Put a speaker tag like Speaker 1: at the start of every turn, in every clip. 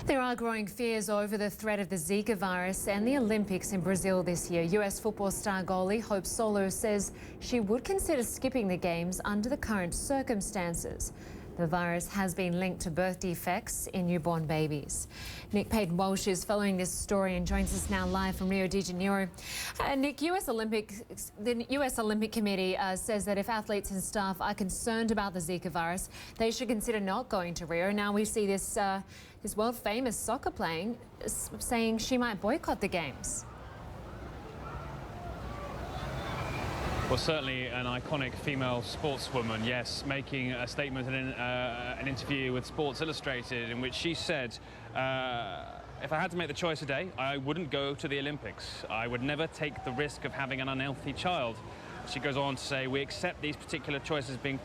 Speaker 1: There are growing fears over the threat of the Zika virus and the Olympics in Brazil this year. US football star goalie Hope Solo says she would consider skipping the games under the current circumstances. The virus has been linked to birth defects in newborn babies. Nick Paton-Walsh is following this story and joins us now live from Rio de Janeiro. Nick, the US Olympic Committee says that if athletes and staff are concerned about the Zika virus, they should consider not going to Rio. Now we see this world-famous soccer player saying she might boycott the games.
Speaker 2: Well, certainly an iconic female sportswoman, yes, making a statement in an interview with Sports Illustrated in which she said, if I had to make the choice today, I wouldn't go to the Olympics. I would never take the risk of having an unhealthy child. She goes on to say, we accept these particular choices being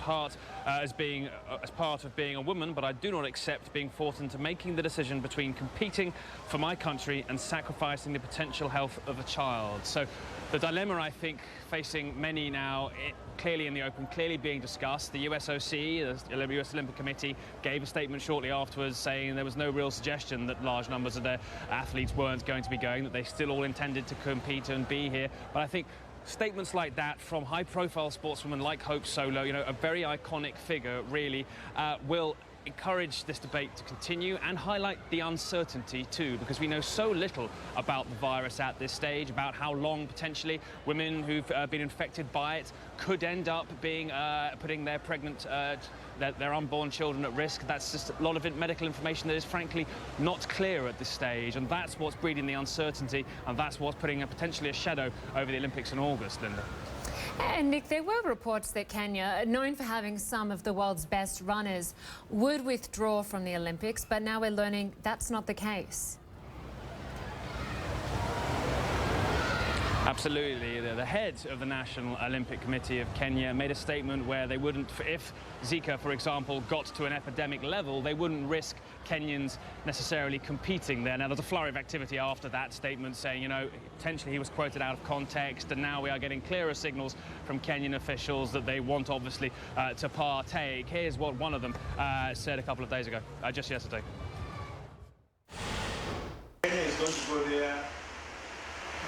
Speaker 2: as part of being a woman, but I do not accept being forced into making the decision between competing for my country and sacrificing the potential health of a child. So the dilemma, I think, facing many now, clearly in the open, clearly being discussed. The USOC, the US Olympic Committee, gave a statement shortly afterwards saying there was no real suggestion that large numbers of their athletes weren't going to be going, that they still all intended to compete and be here. But I think statements like that from high-profile sportswomen like Hope Solo, you know, a very iconic figure, really, will encourage this debate to continue and highlight the uncertainty too, because we know so little about the virus at this stage, about how long potentially women who've been infected by it could end up being putting their pregnant their unborn children at risk. That's just a lot of medical information that is frankly not clear at this stage, and that's what's breeding the uncertainty, and that's what's putting potentially a shadow over the Olympics in August, Lynda.
Speaker 1: And Nick, there were reports that Kenya, known for having some of the world's best runners, would withdraw from the Olympics, but now we're learning that's not the case.
Speaker 2: Absolutely. The head of the National Olympic Committee of Kenya made a statement where they wouldn't, if Zika, for example, got to an epidemic level, they wouldn't risk Kenyans necessarily competing there. Now, there's a flurry of activity after that statement saying, you know, potentially he was quoted out of context, and now we are getting clearer signals from Kenyan officials that they want, obviously, to partake. Here's what one of them said a couple of days ago, just yesterday.
Speaker 3: Kenya is going to go there.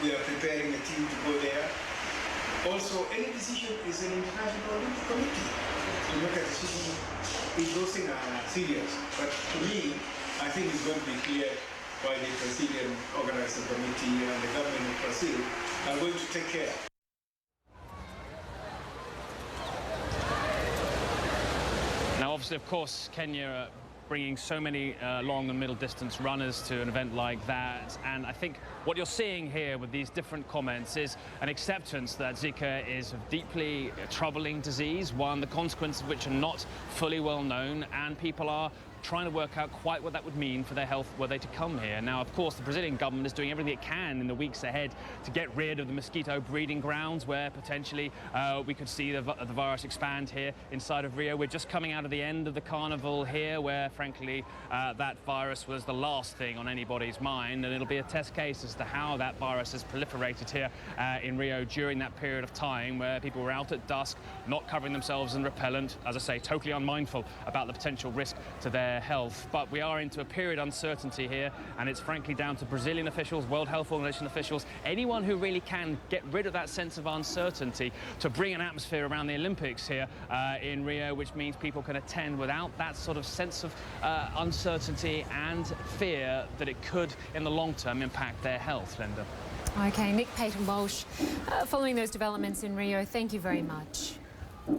Speaker 3: We are preparing a team to go there. Also, any decision is an international Olympic committee. To look at the decision, those things are serious. But to me, I think it's going to be clear by the Brazilian organizing committee and the government of Brazil are going to take care.
Speaker 2: Now, obviously, of course, Kenya bringing so many long and middle distance runners to an event like that, and I think what you're seeing here with these different comments is an acceptance that Zika is a deeply troubling disease, one the consequences of which are not fully well known, and people are trying to work out quite what that would mean for their health were they to come here. Now, of course, the Brazilian government is doing everything it can in the weeks ahead to get rid of the mosquito breeding grounds where potentially we could see the virus expand here inside of Rio. We're just coming out of the end of the carnival here where, frankly, that virus was the last thing on anybody's mind, and it'll be a test case as to how that virus has proliferated here in Rio during that period of time where people were out at dusk, not covering themselves in repellent, as I say, totally unmindful about the potential risk to their health. But we are into a period of uncertainty here, and it's frankly down to Brazilian officials, World Health Organization officials, anyone who really can get rid of that sense of uncertainty to bring an atmosphere around the Olympics here in Rio, which means people can attend without that sort of sense of uncertainty and fear that it could in the long term impact their health, Lynda.
Speaker 1: Okay, Nick Paton-Walsh, following those developments in Rio, thank you very much.